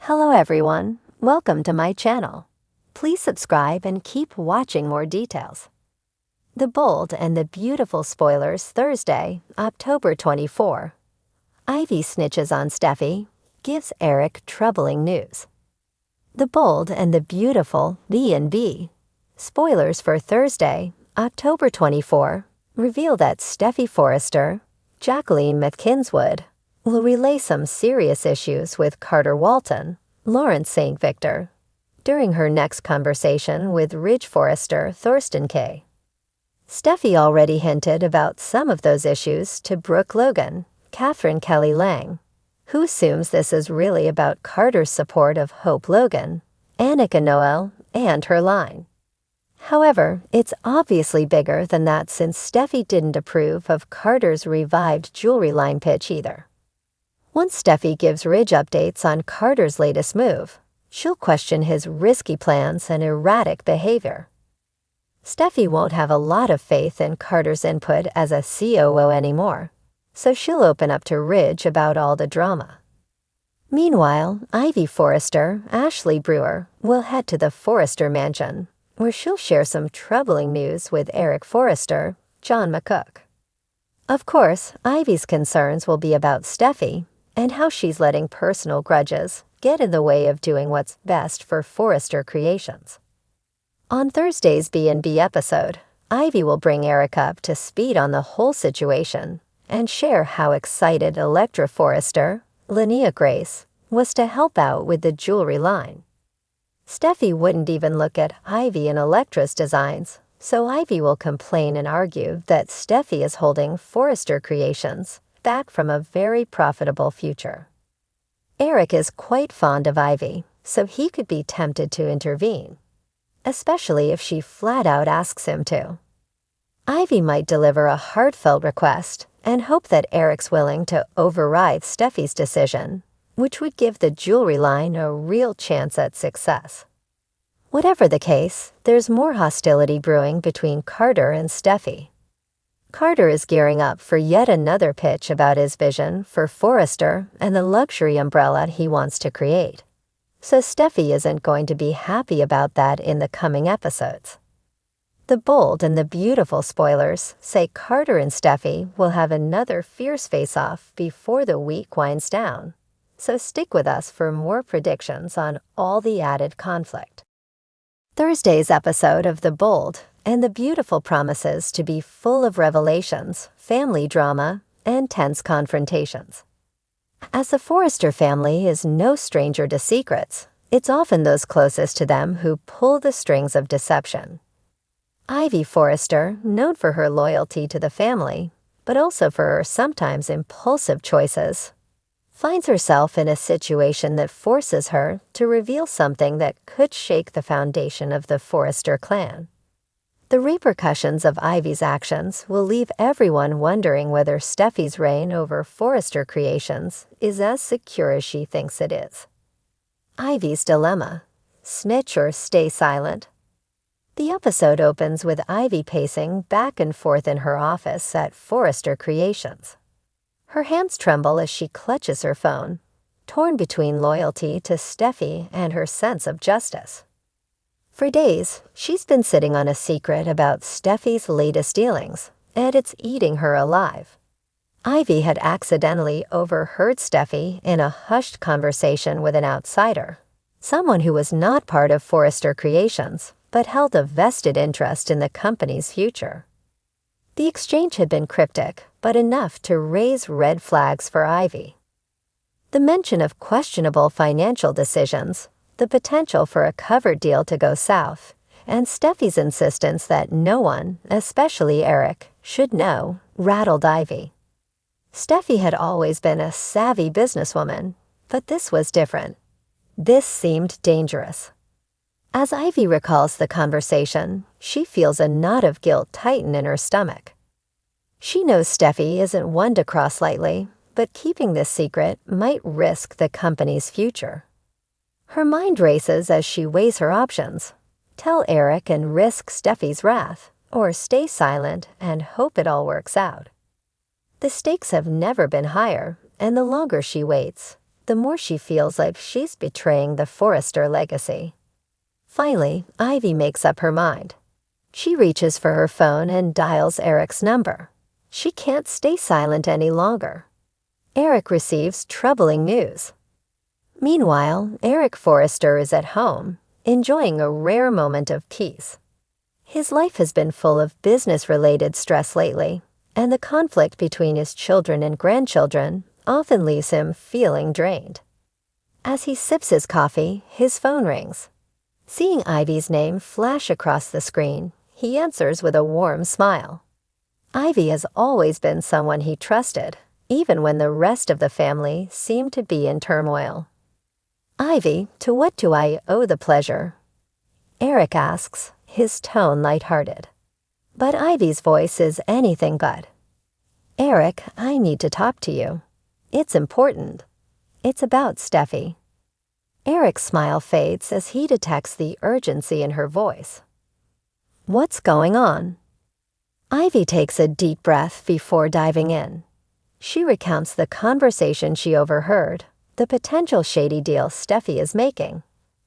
Hello everyone, welcome to my channel. Please subscribe and keep watching more details. The Bold and the Beautiful spoilers Thursday, October 24. Ivy snitches on Steffy, gives Eric troubling news. The Bold and the Beautiful B&B spoilers for Thursday, October 24, reveal that Steffy Forrester, Jacqueline McKinswood, will relay some serious issues with Carter Walton, Lawrence St. Victor, during her next conversation with Ridge Forrester Thorsten K. Steffy already hinted about some of those issues to Brooke Logan, Catherine Kelly Lang, who assumes this is really about Carter's support of Hope Logan, Annika Noel, and her line. However, it's obviously bigger than that since Steffy didn't approve of Carter's revived jewelry line pitch either. Once Steffy gives Ridge updates on Carter's latest move, she'll question his risky plans and erratic behavior. Steffy won't have a lot of faith in Carter's input as a COO anymore, so she'll open up to Ridge about all the drama. Meanwhile, Ivy Forrester, Ashley Brewer, will head to the Forrester mansion, where she'll share some troubling news with Eric Forrester, John McCook. Of course, Ivy's concerns will be about Steffy and how she's letting personal grudges get in the way of doing what's best for Forrester Creations. On Thursday's B&B episode, Ivy will bring Eric up to speed on the whole situation and share how excited Electra Forrester, Linnea Grace, was to help out with the jewelry line. Steffy wouldn't even look at Ivy and Electra's designs, so Ivy will complain and argue that Steffy is holding Forrester Creations back from a very profitable future. Eric is quite fond of Ivy, so he could be tempted to intervene, especially if she flat out asks him to. Ivy might deliver a heartfelt request and hope that Eric's willing to override Steffy's decision, which would give the jewelry line a real chance at success. Whatever the case, there's more hostility brewing between Carter and Steffy. Carter is gearing up for yet another pitch about his vision for Forrester and the luxury umbrella he wants to create, so Steffy isn't going to be happy about that in the coming episodes. The Bold and the Beautiful spoilers say Carter and Steffy will have another fierce face-off before the week winds down, so stick with us for more predictions on all the added conflict. Thursday's episode of The Bold and the Beautiful promises to be full of revelations, family drama, and tense confrontations. As the Forrester family is no stranger to secrets, it's often those closest to them who pull the strings of deception. Ivy Forrester, known for her loyalty to the family, but also for her sometimes impulsive choices, finds herself in a situation that forces her to reveal something that could shake the foundation of the Forrester clan. The repercussions of Ivy's actions will leave everyone wondering whether Steffy's reign over Forrester Creations is as secure as she thinks it is. Ivy's dilemma: snitch or stay silent? The episode opens with Ivy pacing back and forth in her office at Forrester Creations. Her hands tremble as she clutches her phone, torn between loyalty to Steffy and her sense of justice. For days, she's been sitting on a secret about Steffy's latest dealings, and it's eating her alive. Ivy had accidentally overheard Steffy in a hushed conversation with an outsider, someone who was not part of Forrester Creations, but held a vested interest in the company's future. The exchange had been cryptic, but enough to raise red flags for Ivy. The mention of questionable financial decisions, the potential for a covered deal to go south, and Steffy's insistence that no one, especially Eric, should know, rattled Ivy. Steffy had always been a savvy businesswoman, but this was different. This seemed dangerous. As Ivy recalls the conversation, she feels a knot of guilt tighten in her stomach. She knows Steffy isn't one to cross lightly, but keeping this secret might risk the company's future. Her mind races as she weighs her options: tell Eric and risk Steffy's wrath, or stay silent and hope it all works out. The stakes have never been higher, and the longer she waits, the more she feels like she's betraying the Forrester legacy. Finally, Ivy makes up her mind. She reaches for her phone and dials Eric's number. She can't stay silent any longer. Eric receives troubling news. Meanwhile, Eric Forrester is at home, enjoying a rare moment of peace. His life has been full of business-related stress lately, and the conflict between his children and grandchildren often leaves him feeling drained. As he sips his coffee, his phone rings. Seeing Ivy's name flash across the screen, he answers with a warm smile. Ivy has always been someone he trusted, even when the rest of the family seemed to be in turmoil. "Ivy, to what do I owe the pleasure?" Eric asks, his tone lighthearted. But Ivy's voice is anything but. "Eric, I need to talk to you. It's important. It's about Steffy." Eric's smile fades as he detects the urgency in her voice. "What's going on?" Ivy takes a deep breath before diving in. She recounts the conversation she overheard, the potential shady deal Steffy is making,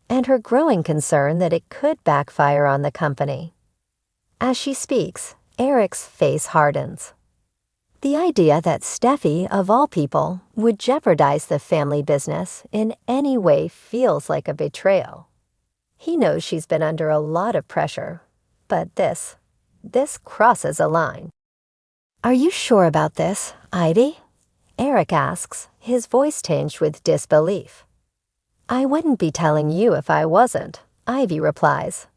and her growing concern that it could backfire on the company. As she speaks, Eric's face hardens. The idea that Steffy, of all people, would jeopardize the family business in any way feels like a betrayal. He knows she's been under a lot of pressure, but this crosses a line. "Are you sure about this, Ivy?" Eric asks, his voice tinged with disbelief. "I wouldn't be telling you if I wasn't," Ivy replies.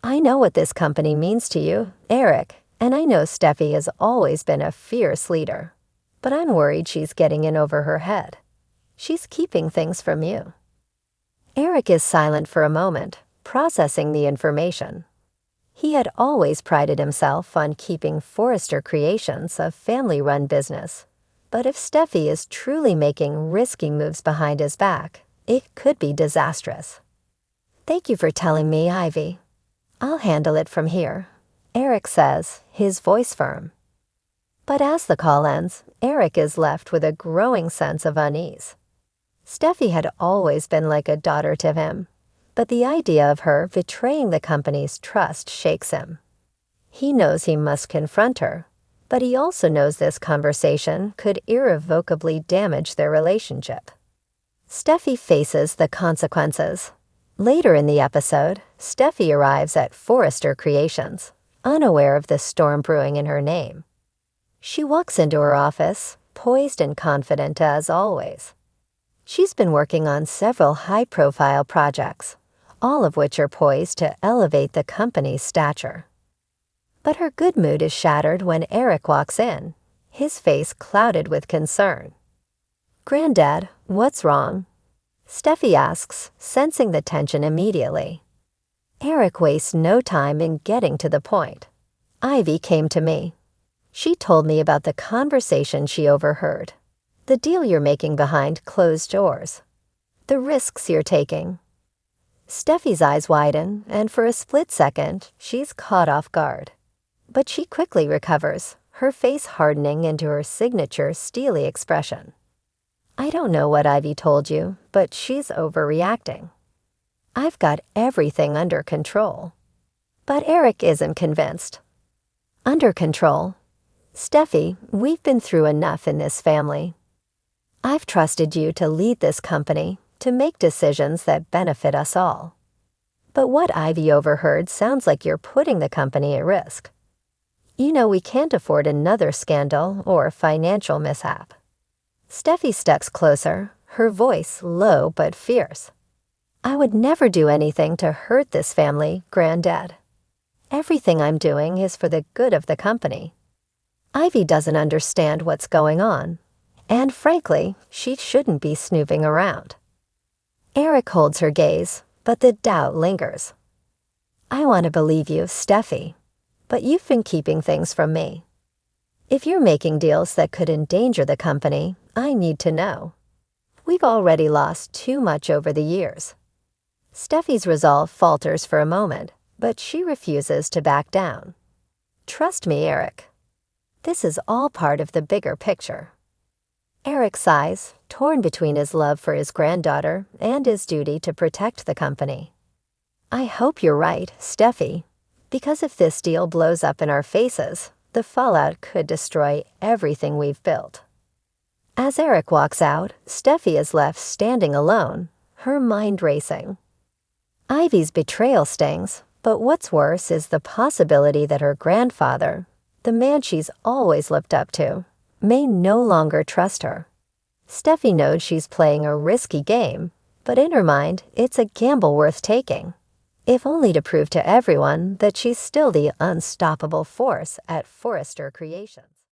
"I know what this company means to you, Eric, and I know Steffy has always been a fierce leader, but I'm worried she's getting in over her head. She's keeping things from you." Eric is silent for a moment, processing the information. He had always prided himself on keeping Forrester Creations a family-run business, but if Steffy is truly making risky moves behind his back, it could be disastrous. "Thank you for telling me, Ivy. I'll handle it from here," Eric says, his voice firm. But as the call ends, Eric is left with a growing sense of unease. Steffy had always been like a daughter to him, but the idea of her betraying the company's trust shakes him. He knows he must confront her, but he also knows this conversation could irrevocably damage their relationship. Steffy faces the consequences. Later in the episode, Steffy arrives at Forrester Creations, unaware of the storm brewing in her name. She walks into her office, poised and confident as always. She's been working on several high-profile projects, all of which are poised to elevate the company's stature. But her good mood is shattered when Eric walks in, his face clouded with concern. "Granddad, what's wrong?" Steffy asks, sensing the tension immediately. Eric wastes no time in getting to the point. "Ivy came to me. She told me about the conversation she overheard, the deal you're making behind closed doors, the risks you're taking." Steffy's eyes widen, and for a split second, she's caught off guard. But she quickly recovers, her face hardening into her signature steely expression. "I don't know what Ivy told you, but she's overreacting. I've got everything under control." But Eric isn't convinced. "Under control? Steffy, we've been through enough in this family. I've trusted you to lead this company, to make decisions that benefit us all. But what Ivy overheard sounds like you're putting the company at risk. You know we can't afford another scandal or financial mishap." Steffy steps closer, her voice low but fierce. "I would never do anything to hurt this family, Granddad. Everything I'm doing is for the good of the company. Ivy doesn't understand what's going on, and frankly, she shouldn't be snooping around." Eric holds her gaze, but the doubt lingers. "I want to believe you, Steffy, but you've been keeping things from me. If you're making deals that could endanger the company, I need to know. We've already lost too much over the years." Steffy's resolve falters for a moment, but she refuses to back down. "Trust me, Eric. This is all part of the bigger picture." Eric sighs, torn between his love for his granddaughter and his duty to protect the company. I hope you're right, Steffi, because if this deal blows up in our faces, the fallout could destroy everything we've built. As Eric walks out, Steffi is left standing alone, her mind racing. Ivy's betrayal stings, but what's worse is the possibility that her grandfather, the man she's always looked up to, may no longer trust her. Steffi knows she's playing a risky game, but in her mind, it's a gamble worth taking, if only to prove to everyone that she's still the unstoppable force at Forrester Creations.